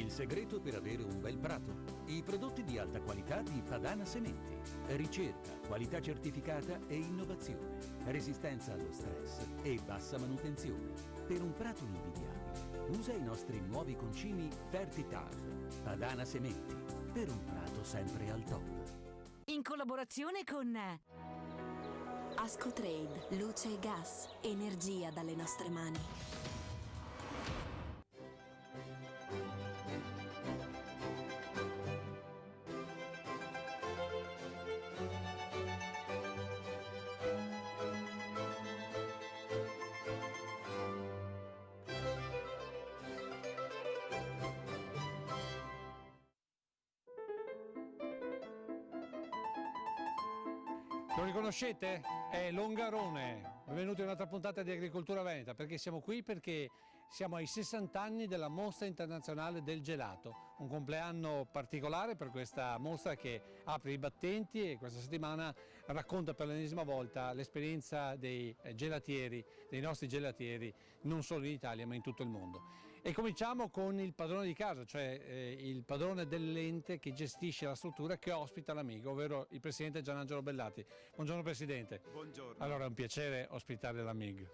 Il segreto per avere un bel prato. I prodotti di alta qualità di Padana Sementi. Ricerca, qualità certificata e innovazione. Resistenza allo stress e bassa manutenzione. Per un prato invidiabile, usa i nostri nuovi concimi Ferti-Taf. Padana Sementi. Per un prato sempre al top. In collaborazione con Ascotrade, luce e gas, energia dalle nostre mani. Lo riconoscete? È Longarone. Benvenuti a un'altra puntata di Agricoltura Veneta. Perché siamo qui? Perché siamo ai 60 anni della Mostra Internazionale del Gelato, un compleanno particolare per questa mostra che apre i battenti e questa settimana racconta per l'ennesima volta l'esperienza dei gelatieri, dei nostri gelatieri, non solo in Italia ma in tutto il mondo. E cominciamo con il padrone di casa, cioè il padrone dell'ente che gestisce la struttura che ospita l'Amig, ovvero il presidente Gianangelo Bellati. Buongiorno Presidente. Buongiorno. Allora è un piacere ospitare l'Amig.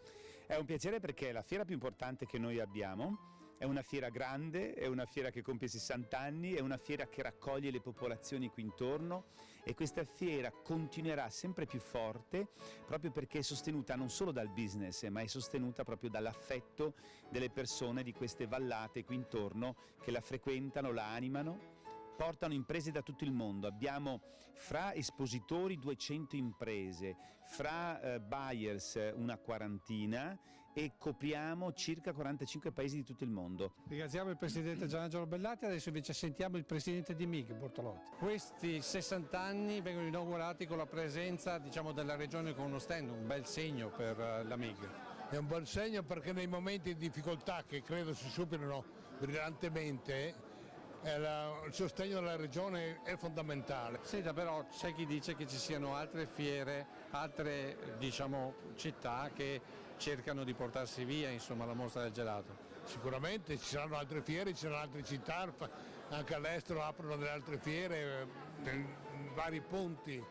È un piacere perché è la fiera più importante che noi abbiamo. È una fiera grande, è una fiera che compie 60 anni, è una fiera che raccoglie le popolazioni qui intorno e questa fiera continuerà sempre più forte proprio perché è sostenuta non solo dal business ma è sostenuta proprio dall'affetto delle persone di queste vallate qui intorno che la frequentano, la animano. Portano imprese da tutto il mondo, abbiamo fra espositori 200 imprese, fra buyers una quarantina e copriamo circa 45 paesi di tutto il mondo. Ringraziamo il Presidente Gianangelo Bellati, adesso invece sentiamo il Presidente di MIG, Bortolotti. Questi 60 anni vengono inaugurati con la presenza della Regione con uno stand, un bel segno per la MIG. È un buon segno perché nei momenti di difficoltà che credo si superino brillantemente il sostegno della regione è fondamentale. Senta, però c'è chi dice che ci siano altre fiere, altre città che cercano di portarsi via la mostra del gelato. Sicuramente ci saranno altre fiere, ci saranno altre città, anche all'estero aprono delle altre fiere in vari punti,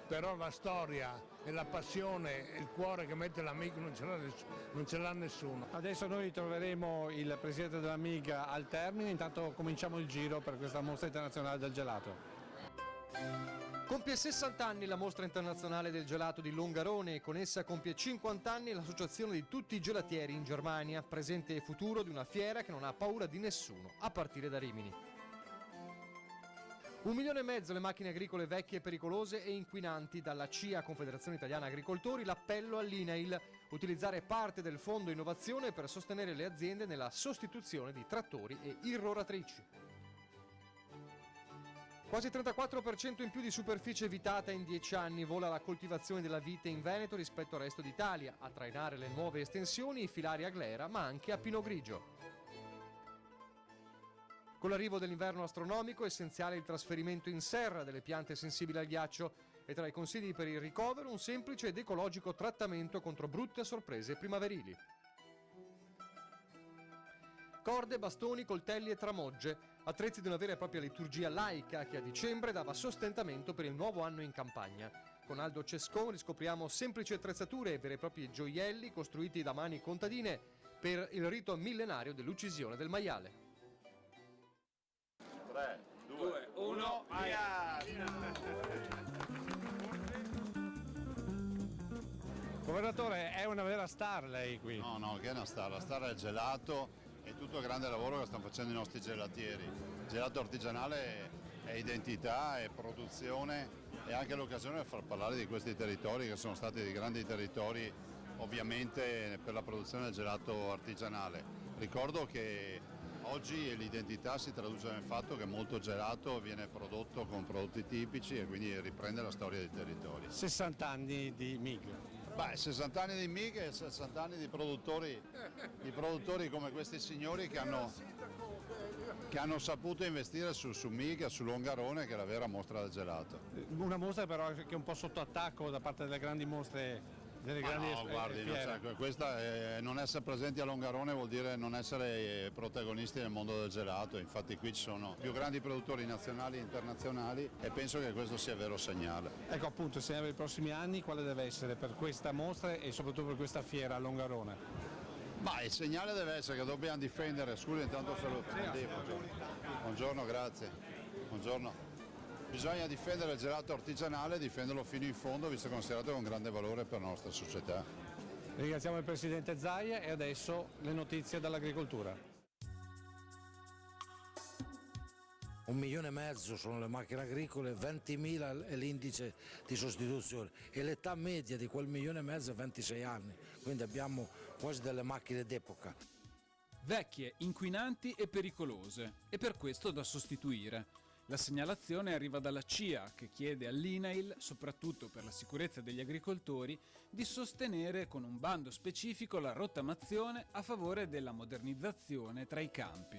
però la storia e la passione e il cuore che mette l'Amig non ce l'ha nessuno. Adesso noi troveremo il Presidente dell'Amig al termine, intanto cominciamo il giro per questa mostra internazionale del gelato. Compie 60 anni la Mostra Internazionale del Gelato di Longarone e con essa compie 50 anni l'associazione di tutti i gelatieri in Germania, presente e futuro di una fiera che non ha paura di nessuno, a partire da Rimini. 1,5 milioni le macchine agricole vecchie, pericolose e inquinanti. Dalla CIA, Confederazione Italiana Agricoltori, l'appello all'INAIL: utilizzare parte del fondo innovazione per sostenere le aziende nella sostituzione di trattori e irroratrici. Quasi 34% in più di superficie evitata in 10 anni, vola la coltivazione della vite in Veneto rispetto al resto d'Italia, a trainare le nuove estensioni, i filari a glera ma anche a pino grigio. Con l'arrivo dell'inverno astronomico è essenziale il trasferimento in serra delle piante sensibili al ghiaccio e tra i consigli per il ricovero un semplice ed ecologico trattamento contro brutte sorprese primaverili. Corde, bastoni, coltelli e tramogge, attrezzi di una vera e propria liturgia laica che a dicembre dava sostentamento per il nuovo anno in campagna. Con Aldo Cescon riscopriamo semplici attrezzature e veri e propri gioielli costruiti da mani contadine per il rito millenario dell'uccisione del maiale. 3, 2, 1, via! Governatore, è una vera star lei qui. No, che è una star, la star è il gelato e tutto il grande lavoro che stanno facendo i nostri gelatieri. Il gelato artigianale è identità, è produzione e anche l'occasione per far parlare di questi territori che sono stati dei grandi territori ovviamente per la produzione del gelato artigianale. Ricordo che oggi l'identità si traduce nel fatto che molto gelato viene prodotto con prodotti tipici e quindi riprende la storia dei territori. 60 anni di MIG. 60 anni di MIG e 60 anni di produttori come questi signori che hanno saputo investire su MIG, su Longarone, che è la vera mostra del gelato. Una mostra però che è un po' sotto attacco da parte delle grandi mostre delle Ma grandi no, guardi, non essere presenti a Longarone vuol dire non essere protagonisti nel mondo del gelato, infatti qui ci sono più grandi produttori nazionali e internazionali e penso che questo sia il vero segnale. Ecco appunto, il segnale per i prossimi anni quale deve essere per questa mostra e soprattutto per questa fiera a Longarone? Ma il segnale deve essere che dobbiamo difendere, scusi intanto saluto. Buongiorno, grazie. Buongiorno. Bisogna difendere il gelato artigianale e difenderlo fino in fondo, visto che è considerato con grande valore per la nostra società. Ringraziamo il Presidente Zaia e adesso le notizie dall'agricoltura. 1,5 milioni sono le macchine agricole, 20.000 è l'indice di sostituzione e l'età media di quel 1,5 milioni è 26 anni, quindi abbiamo quasi delle macchine d'epoca. Vecchie, inquinanti e pericolose, e per questo da sostituire. La segnalazione arriva dalla CIA, che chiede all'INAIL, soprattutto per la sicurezza degli agricoltori, di sostenere con un bando specifico la rottamazione a favore della modernizzazione tra i campi.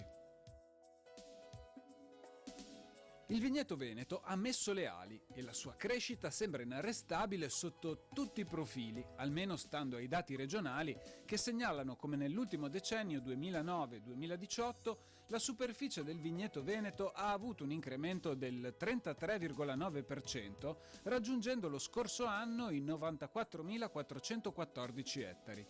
Il vigneto veneto ha messo le ali e la sua crescita sembra inarrestabile sotto tutti i profili, almeno stando ai dati regionali che segnalano come nell'ultimo decennio 2009-2018 la superficie del vigneto veneto ha avuto un incremento del 33,9%, raggiungendo lo scorso anno i 94.414 ettari.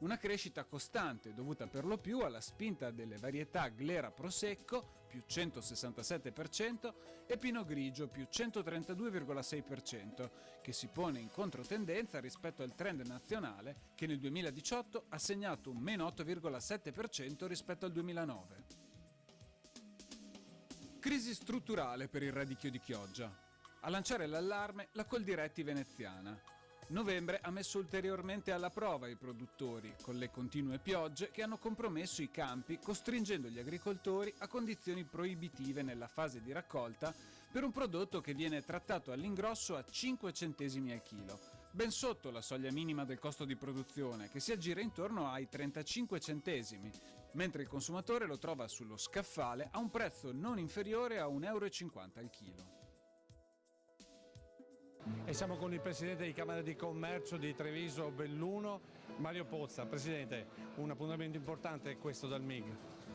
Una crescita costante dovuta per lo più alla spinta delle varietà Glera Prosecco, più 167%, e Pinot Grigio, più 132,6%, che si pone in controtendenza rispetto al trend nazionale che nel 2018 ha segnato un meno 8,7% rispetto al 2009. Crisi strutturale per il radicchio di Chioggia. A lanciare l'allarme la Coldiretti veneziana. Novembre ha messo ulteriormente alla prova i produttori, con le continue piogge che hanno compromesso i campi, costringendo gli agricoltori a condizioni proibitive nella fase di raccolta per un prodotto che viene trattato all'ingrosso a 5 centesimi al chilo, ben sotto la soglia minima del costo di produzione, che si aggira intorno ai 35 centesimi, mentre il consumatore lo trova sullo scaffale a un prezzo non inferiore a 1,50 euro al chilo. E siamo con il Presidente di Camera di Commercio di Treviso Belluno, Mario Pozza. Presidente, un appuntamento importante è questo dal MIG.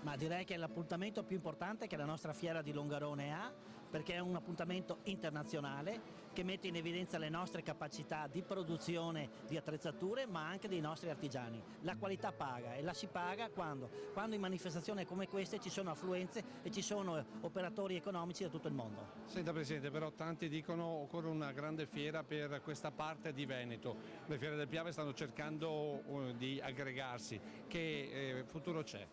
Ma direi che è l'appuntamento più importante che la nostra fiera di Longarone ha, perché è un appuntamento internazionale che mette in evidenza le nostre capacità di produzione di attrezzature, ma anche dei nostri artigiani. La qualità paga e la si paga quando in manifestazioni come queste ci sono affluenze e ci sono operatori economici da tutto il mondo. Senta Presidente, però tanti dicono occorre una grande fiera per questa parte di Veneto. Le fiere del Piave stanno cercando di aggregarsi. Che futuro c'è?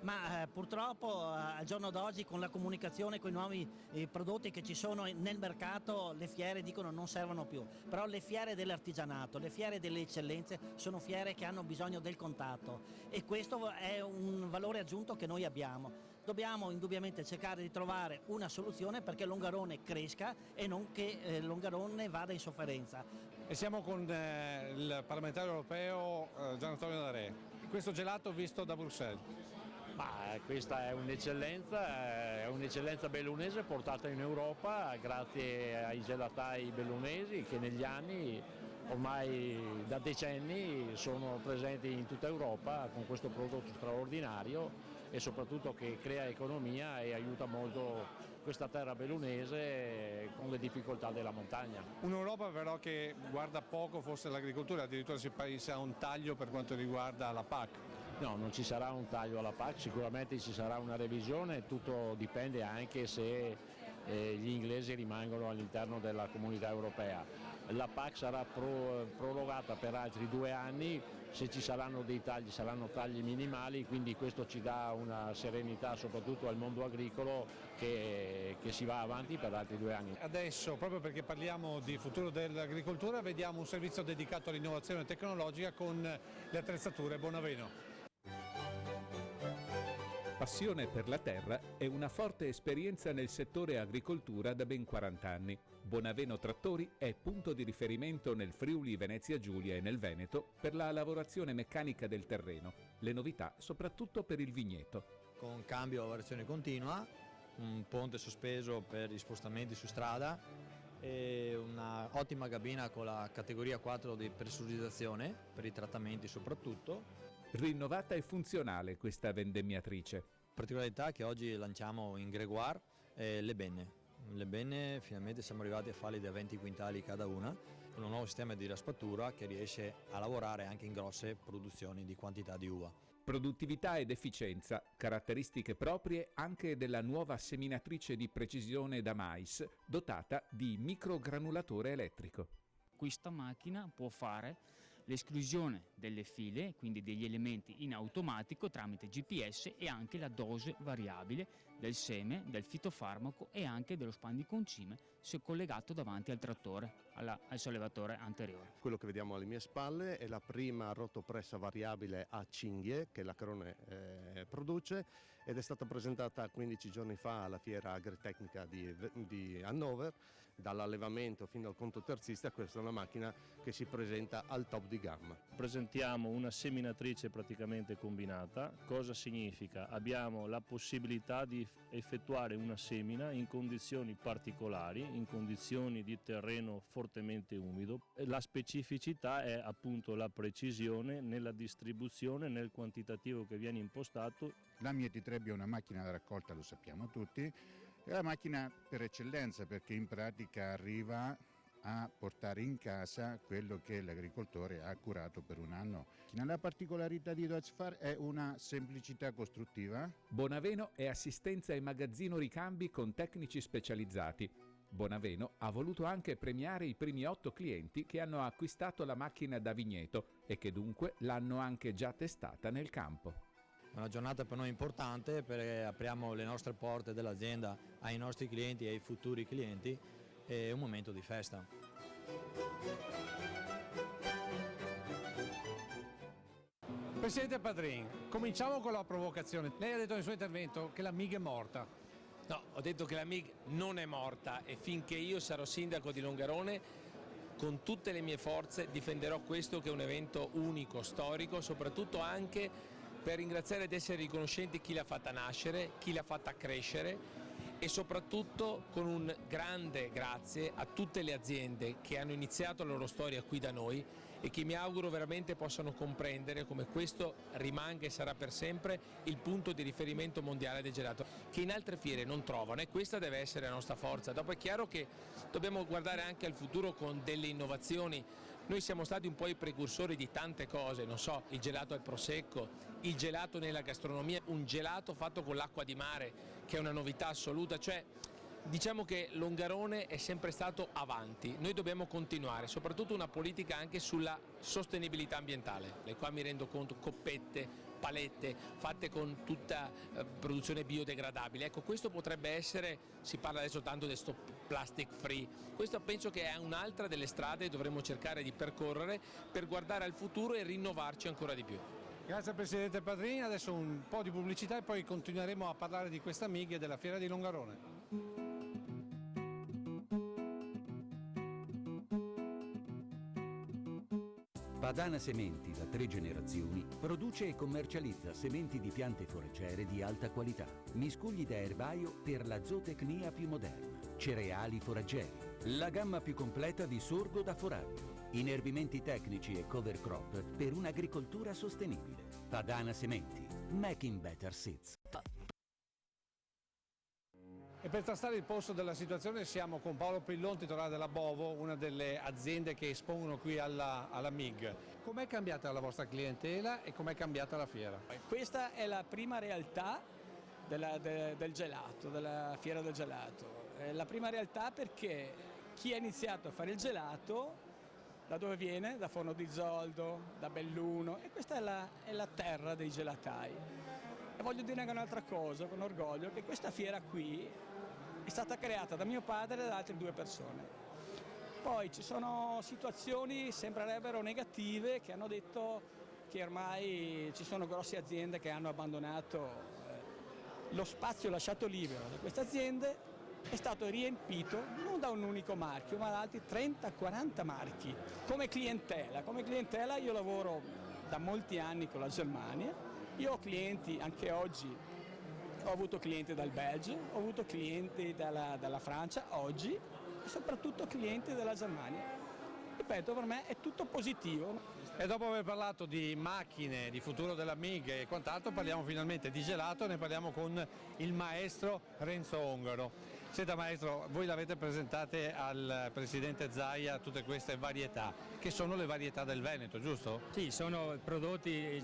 Ma purtroppo al giorno d'oggi con la comunicazione, con i nuovi prodotti che ci sono nel mercato, le fiere dicono non servono più, però le fiere dell'artigianato, le fiere delle eccellenze sono fiere che hanno bisogno del contatto e questo è un valore aggiunto che noi abbiamo. Dobbiamo indubbiamente cercare di trovare una soluzione perché Longarone cresca e non che Longarone vada in sofferenza. E siamo con il parlamentare europeo Gian Antonio D'Arè. Questo gelato visto da Bruxelles. Ma questa è un'eccellenza bellunese portata in Europa grazie ai gelatai bellunesi che negli anni, ormai da decenni, sono presenti in tutta Europa con questo prodotto straordinario e soprattutto che crea economia e aiuta molto questa terra bellunese con le difficoltà della montagna. Un'Europa però che guarda poco forse l'agricoltura, addirittura si pensa a un taglio per quanto riguarda la PAC. No, non ci sarà un taglio alla PAC, sicuramente ci sarà una revisione, tutto dipende anche se gli inglesi rimangono all'interno della comunità europea. La PAC sarà prorogata per altri 2 anni, se ci saranno dei tagli saranno tagli minimali, quindi questo ci dà una serenità soprattutto al mondo agricolo che si va avanti per altri 2 anni. Adesso, proprio perché parliamo di futuro dell'agricoltura, vediamo un servizio dedicato all'innovazione tecnologica con le attrezzature Bonaveno. Passione per la terra e una forte esperienza nel settore agricoltura da ben 40 anni. Bonaveno Trattori è punto di riferimento nel Friuli Venezia Giulia e nel Veneto per la lavorazione meccanica del terreno, le novità soprattutto per il vigneto. Con cambio a lavorazione continua, un ponte sospeso per gli spostamenti su strada, e una ottima cabina con la categoria 4 di pressurizzazione per i trattamenti soprattutto. Rinnovata e funzionale questa vendemmiatrice. Particolarità è che oggi lanciamo in Gregoire le benne. Le benne finalmente siamo arrivati a farli da 20 quintali cada una, con un nuovo sistema di raspatura che riesce a lavorare anche in grosse produzioni di quantità di uva. Produttività ed efficienza, caratteristiche proprie anche della nuova seminatrice di precisione da mais, dotata di microgranulatore elettrico. Questa macchina può fare l'esclusione delle file, quindi degli elementi in automatico tramite GPS, e anche la dose variabile del seme, del fitofarmaco e anche dello spandiconcime se collegato davanti al trattore, al sollevatore anteriore. Quello che vediamo alle mie spalle è la prima rotopressa variabile a cinghie che la Crone produce, ed è stata presentata 15 giorni fa alla Fiera Agritecnica di Hannover. Dall'allevamento fino al conto terzista, questa è una macchina che si presenta al top di gamma. Presentiamo una seminatrice praticamente combinata. Cosa significa? Abbiamo la possibilità di effettuare una semina in condizioni particolari, in condizioni di terreno fortemente umido. La specificità è appunto la precisione nella distribuzione, nel quantitativo che viene impostato. La Mieti Trebbia è una macchina da raccolta, lo sappiamo tutti. È la macchina per eccellenza perché in pratica arriva a portare in casa quello che l'agricoltore ha curato per un anno. La particolarità di Deutz-Fahr è una semplicità costruttiva. Bonaveno è assistenza e magazzino ricambi con tecnici specializzati. Bonaveno ha voluto anche premiare i primi 8 clienti che hanno acquistato la macchina da vigneto e che dunque l'hanno anche già testata nel campo. È una giornata per noi importante perché apriamo le nostre porte dell'azienda ai nostri clienti e ai futuri clienti, è un momento di festa. Presidente Padrin, cominciamo con la provocazione. Lei ha detto nel suo intervento che la MIG è morta. No, ho detto che la MIG non è morta e finché io sarò sindaco di Longarone, con tutte le mie forze difenderò questo che è un evento unico, storico, soprattutto anche per ringraziare ed essere riconoscenti chi l'ha fatta nascere, chi l'ha fatta crescere, e soprattutto con un grande grazie a tutte le aziende che hanno iniziato la loro storia qui da noi e che mi auguro veramente possano comprendere come questo rimanga e sarà per sempre il punto di riferimento mondiale del gelato, che in altre fiere non trovano, e questa deve essere la nostra forza. Dopo è chiaro che dobbiamo guardare anche al futuro con delle innovazioni. Noi siamo stati un po' i precursori di tante cose, non so, il gelato al prosecco, il gelato nella gastronomia, un gelato fatto con l'acqua di mare, che è una novità assoluta, cioè diciamo che Longarone è sempre stato avanti, noi dobbiamo continuare, soprattutto una politica anche sulla sostenibilità ambientale, e qua mi rendo conto, coppette, palette fatte con tutta produzione biodegradabile. Ecco, questo potrebbe essere, si parla adesso tanto di sto plastic free, questo penso che è un'altra delle strade che dovremmo cercare di percorrere per guardare al futuro e rinnovarci ancora di più. Grazie Presidente Padrin, adesso un po' di pubblicità e poi continueremo a parlare di questa MIG e della Fiera di Longarone. Padana Sementi, da 3 generazioni, produce e commercializza sementi di piante foraggere di alta qualità, miscugli da erbaio per la zootecnia più moderna, cereali foraggeri, la gamma più completa di sorgo da foraggio, inerbimenti tecnici e cover crop per un'agricoltura sostenibile. Padana Sementi, making better seeds. E per tastare il polso della situazione siamo con Paolo Pillon, titolare della Bovo, una delle aziende che espongono qui alla MIG. Com'è cambiata la vostra clientela e com'è cambiata la fiera? Questa è la prima realtà del gelato, della fiera del gelato. È la prima realtà perché chi ha iniziato a fare il gelato, da dove viene? Da Forno di Zoldo, da Belluno, e questa è la terra dei gelatai. E voglio dire anche un'altra cosa, con orgoglio, che questa fiera qui è stata creata da mio padre e da altre 2 persone. Poi ci sono situazioni, sembrerebbero negative, che hanno detto che ormai ci sono grosse aziende che hanno abbandonato lo spazio lasciato libero da queste aziende, è stato riempito non da un unico marchio, ma da altri 30-40 marchi. Come clientela io lavoro da molti anni con la Germania, io ho clienti anche oggi. Ho avuto clienti dal Belgio, ho avuto clienti dalla Francia, oggi e soprattutto clienti della Germania. Ripeto, per me è tutto positivo. E dopo aver parlato di macchine, di futuro della MIG e quant'altro, parliamo finalmente di gelato e ne parliamo con il maestro Renzo Ongaro. Senta maestro, voi l'avete presentate al presidente Zaia tutte queste varietà, che sono le varietà del Veneto, giusto? Sì, sono prodotti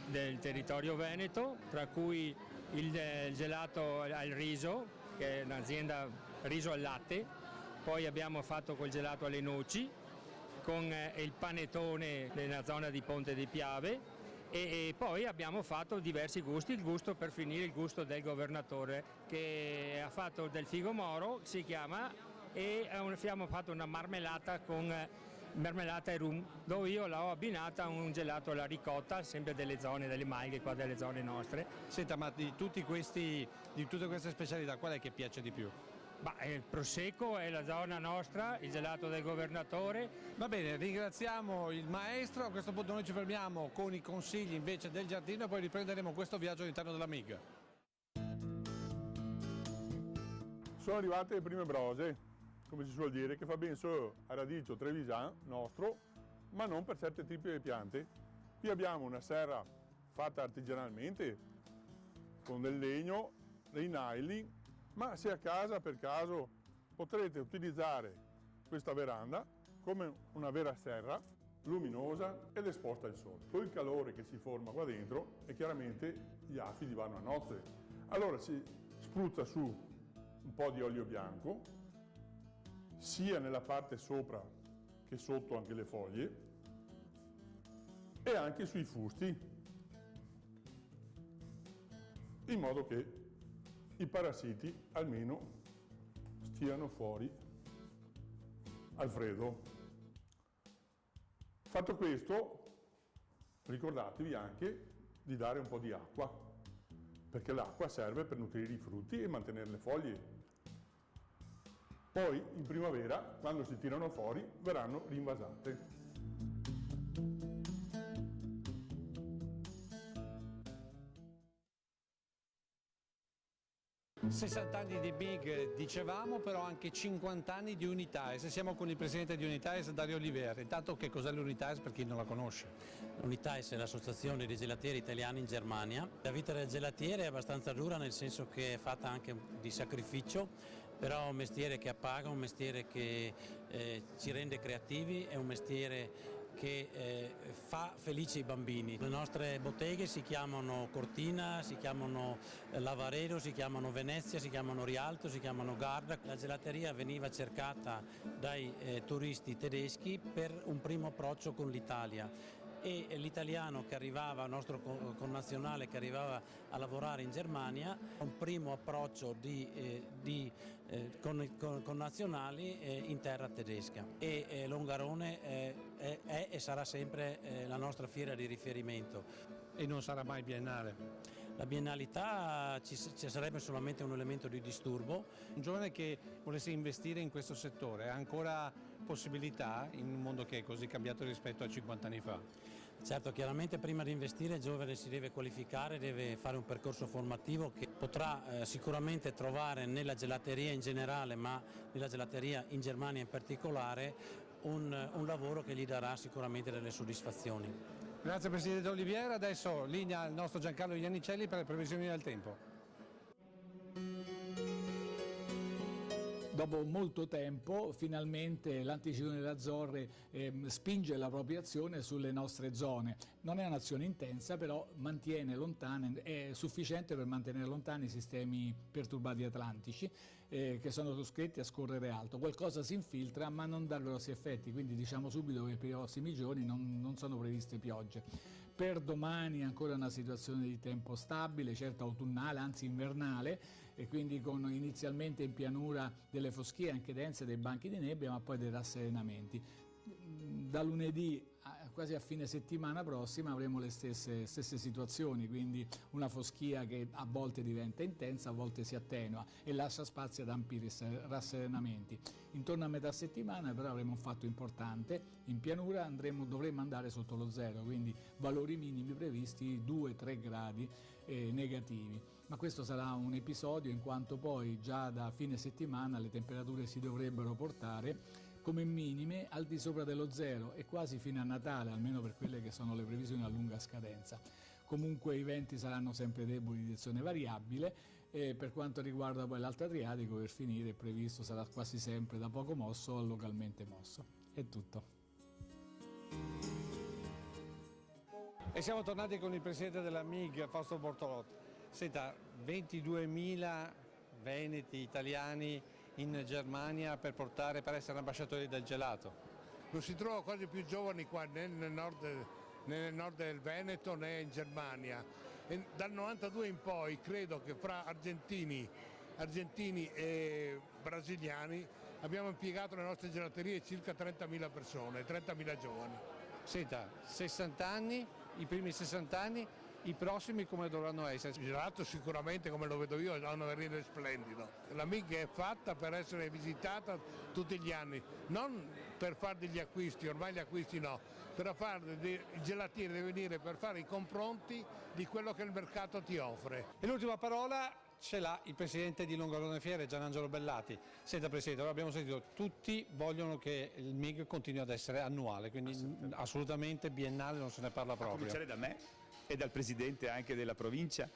del territorio veneto, tra cui il gelato al riso, che è un'azienda riso al latte, poi abbiamo fatto quel gelato alle noci, con il panettone nella zona di Ponte di Piave e poi abbiamo fatto diversi gusti, il gusto per finire il gusto del governatore che ha fatto del figo moro, si chiama, e abbiamo fatto una marmellata con marmellata e rum, dove io l'ho abbinata a un gelato alla ricotta, sempre delle zone, delle Marche, qua delle zone nostre. Senta, ma di tutte queste specialità qual è che piace di più? Il prosecco è la zona nostra, il gelato del governatore. Va bene, ringraziamo il maestro, a questo punto noi ci fermiamo con i consigli invece del giardino e poi riprenderemo questo viaggio all'interno della MIG. Sono arrivate le prime brose, come si suol dire, che fa ben solo a radicio trevisan nostro, ma non per certi tipi di piante. Qui abbiamo una serra fatta artigianalmente con del legno, dei nylon, ma se a casa per caso potrete utilizzare questa veranda come una vera serra luminosa ed esposta al sole. Con il calore che si forma qua dentro e chiaramente gli afidi vanno a nozze. Allora si spruzza su un po' di olio bianco, sia nella parte sopra che sotto anche le foglie e anche sui fusti, in modo che i parassiti almeno stiano fuori al freddo. Fatto questo, ricordatevi anche di dare un po' di acqua, perché l'acqua serve per nutrire i frutti e mantenere le foglie. Poi in primavera, quando si tirano fuori, verranno rinvasate. 60 anni di Big, dicevamo, però anche 50 anni di Unitaes. Siamo con il presidente di Unitaes, Dario Oliver. Intanto, che cos'è l'Unitaes per chi non la conosce? Unitaes è l'associazione dei gelatieri italiani in Germania. La vita del gelatiere è abbastanza dura, nel senso che è fatta anche di sacrificio, però è un mestiere che appaga, un mestiere che ci rende creativi, è un mestiere che fa felici i bambini. Le nostre botteghe si chiamano Cortina, si chiamano Lavaredo, si chiamano Venezia, si chiamano Rialto, si chiamano Garda. La gelateria veniva cercata dai turisti tedeschi per un primo approccio con l'Italia, e l'italiano che arrivava, il nostro connazionale che arrivava a lavorare in Germania, un primo approccio con connazionali in terra tedesca. E Longarone è e sarà sempre la nostra fiera di riferimento. E non sarà mai biennale? La biennalità ci sarebbe solamente un elemento di disturbo. Un giovane che volesse investire in questo settore ha ancora possibilità in un mondo che è così cambiato rispetto a 50 anni fa? Certo, chiaramente prima di investire il giovane si deve qualificare, deve fare un percorso formativo che potrà sicuramente trovare nella gelateria in generale, ma nella gelateria in Germania in particolare, un lavoro che gli darà sicuramente delle soddisfazioni. Grazie Presidente Oliviera, adesso linea il nostro Giancarlo Iannicelli per le previsioni del tempo. Dopo molto tempo finalmente l'anticiclone delle Azzorre spinge la propria azione sulle nostre zone. Non è un'azione intensa, però mantiene lontane, è sufficiente per mantenere lontani i sistemi perturbati atlantici che sono costretti a scorrere alto. Qualcosa si infiltra ma non dà grossi effetti, quindi diciamo subito che per i prossimi giorni non sono previste piogge. Per domani ancora una situazione di tempo stabile, certo autunnale, anzi invernale, e quindi con inizialmente in pianura delle foschie anche dense, dei banchi di nebbia, ma poi dei rasserenamenti. Da lunedì quasi a fine settimana prossima avremo le stesse situazioni, quindi una foschia che a volte diventa intensa, a volte si attenua e lascia spazio ad ampi rasserenamenti. Intorno a metà settimana però avremo un fatto importante: in pianura dovremo andare sotto lo zero, quindi valori minimi previsti 2-3 gradi negativi. ma questo sarà un episodio in quanto poi già da fine settimana le temperature si dovrebbero portare come minime al di sopra dello zero e quasi fino a Natale, almeno per quelle che sono le previsioni a lunga scadenza. Comunque i venti saranno sempre deboli di direzione variabile e per quanto riguarda poi l'Alto Adriatico, per finire, è previsto sarà quasi sempre da poco mosso a localmente mosso. È tutto. E siamo tornati con il presidente della MIG, Fausto Bortolotto. Senta, 22.000 veneti italiani in Germania per essere ambasciatori del gelato. Non si trova quasi più giovani qua né nel nord del Veneto né in Germania. E dal 92 in poi credo che fra argentini e brasiliani abbiamo impiegato nelle nostre gelaterie circa 30.000 persone, 30.000 giovani. Senta, 60 anni, i primi 60 anni, i prossimi come dovranno essere? Il gelato sicuramente, come lo vedo io, ha un avvenire splendido. La MIG è fatta per essere visitata tutti gli anni, non per fare degli acquisti, ormai gli acquisti no, per fare i gelatieri deve venire per fare i confronti di quello che il mercato ti offre. E l'ultima parola ce l'ha il presidente di Longarone Fiere, Gianangelo Bellati. Senta Presidente, ora abbiamo sentito, tutti vogliono che il MIG continui ad essere annuale, quindi assolutamente biennale non se ne parla proprio. A cominciare da me e dal Presidente anche della provincia,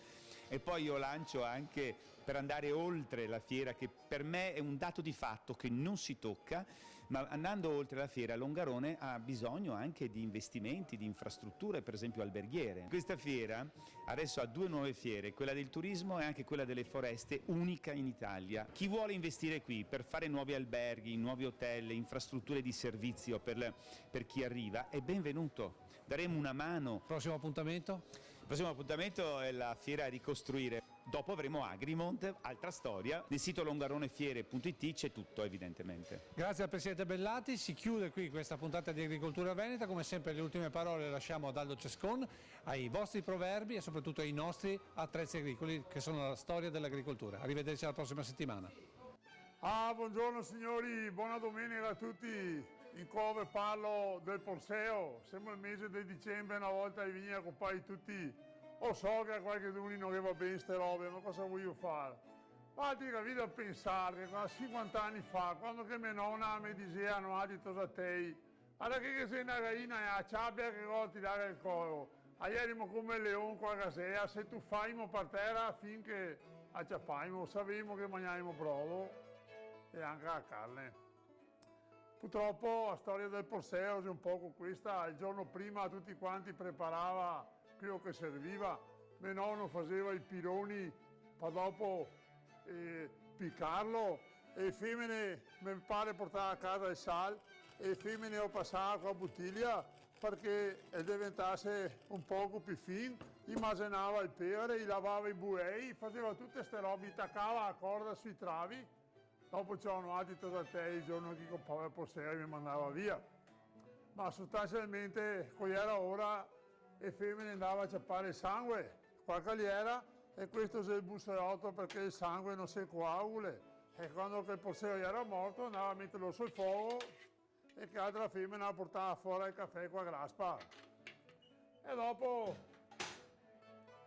e poi io lancio anche per andare oltre la fiera, che per me è un dato di fatto che non si tocca, ma andando oltre la fiera Longarone ha bisogno anche di investimenti, di infrastrutture, per esempio alberghiere. Questa fiera adesso ha 2 nuove fiere, quella del turismo e anche quella delle foreste, unica in Italia. Chi vuole investire qui per fare nuovi alberghi, nuovi hotel, infrastrutture di servizio per chi arriva è benvenuto. Daremo una mano. Prossimo appuntamento? Il prossimo appuntamento è la fiera a ricostruire. Dopo avremo Agrimont, altra storia. Nel sito longaronefiere.it c'è tutto, evidentemente. Grazie al Presidente Bellati, si chiude qui questa puntata di Agricoltura Veneta. Come sempre le ultime parole le lasciamo ad Aldo Cescon, ai vostri proverbi e soprattutto ai nostri attrezzi agricoli che sono la storia dell'agricoltura. Arrivederci alla prossima settimana. Buongiorno signori, buona domenica a tutti. In cove parlo del Porseo, siamo il mese di dicembre, una volta vi vieni a comprare tutti, so che a qualche non che va bene queste robe, ma cosa voglio fare? Fatti capire a pensare che 50 anni fa, quando che mia nonna mi diceva non ha detto a te, allora che sei una gallina e a ciabbia che vuoi tirare il coro, ieri come il leone qua a casea, se tu faimo per terra finché acciappaimo, sapevamo che mangiavamo brodo e anche la carne. Purtroppo la storia del Porseo è un po' questa, il giorno prima tutti quanti preparava quello che serviva, mio nonno faceva i pironi per dopo piccarlo e le femmine, mi pare, portava a casa il sale e le femmine lo passava con la bottiglia perché diventasse un poco più fine, immaginava il pecore, lavava i buei, faceva tutte queste robe, attaccava la corda sui travi. Dopo c'erano altri da te il giorno che comprava il Porseo e mi mandava via. Ma sostanzialmente, come era ora, le femmine andavano a ciappare il sangue, qua caliera, e questo è il busserotto perché il sangue non si coagula. E quando il Porseo era morto andava a metterlo sul fuoco e che altra femmina portava fuori il caffè qua a graspa. E dopo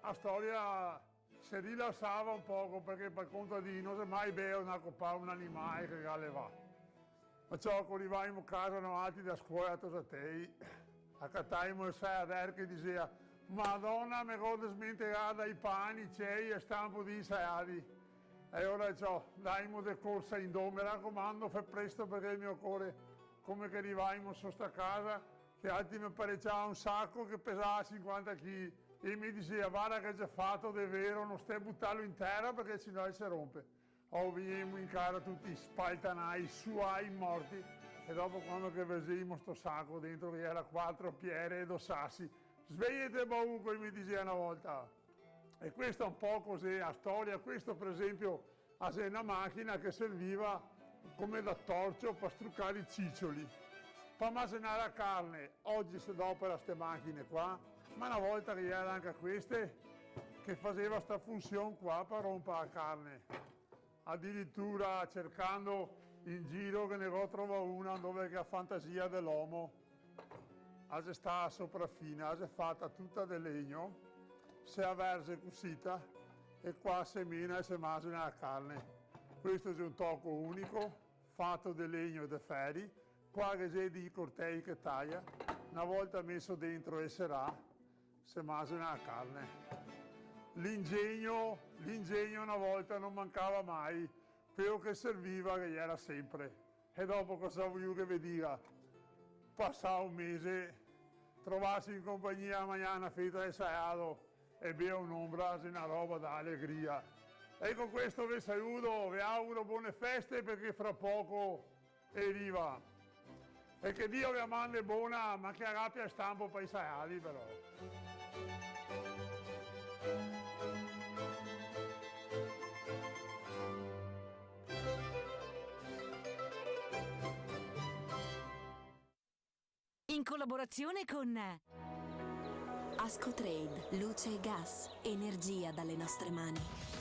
la storia si rilassava un poco perché per conto di non si mai beve una coppa un animale che galeva. Ma ciò che arrivavamo a casa non altri da scuola a te, accattivamo il saiader che diceva Madonna mi ricordo smentigata i pani, cei e stampo di saiadi. E ora ciò, daimo di corsa in do, mi raccomando, fai presto perché il mio cuore, come che arrivavamo su sta casa, che altri mi pareggiava un sacco che pesava 50 kg. E mi diceva, guarda che già fatto, è vero, non stai buttarlo in terra perché sennò si rompe. Veniamo in casa tutti spaltanai, suai morti, e dopo quando che vesimo sto sacco dentro che era 4 piere e 2 sassi, svegliate bauco, mi diceva una volta. E questa è un po' così la storia, questo per esempio è una macchina che serviva come da torcio per struccare i ciccioli, per macinare la carne. Oggi si adopera queste macchine qua, ma una volta che era anche queste che faceva sta funzione qua per rompere la carne. Addirittura cercando in giro che ne trova una dove che ha fantasia dell'uomo, se sta sopraffina, si è fatta tutta di legno, si è avversa cucita e qua semina e semazina la carne. Questo è un tocco unico, fatto di legno e di ferri, qua che c'è di cortei che taglia, una volta messo dentro e sarà, semazina la carne. L'ingegno una volta non mancava mai, quello che serviva che era sempre. E dopo cosa voglio che vi dica? Passare un mese, trovarsi in compagnia a mangiare una fetta di saialo e bere un'ombra, una roba d'allegria. E con questo vi saluto, vi auguro buone feste perché fra poco arriva. E che Dio vi mandi buona, ma che rabbia stampo per i saiali però. In collaborazione con Ascotrade, luce e gas, energia dalle nostre mani.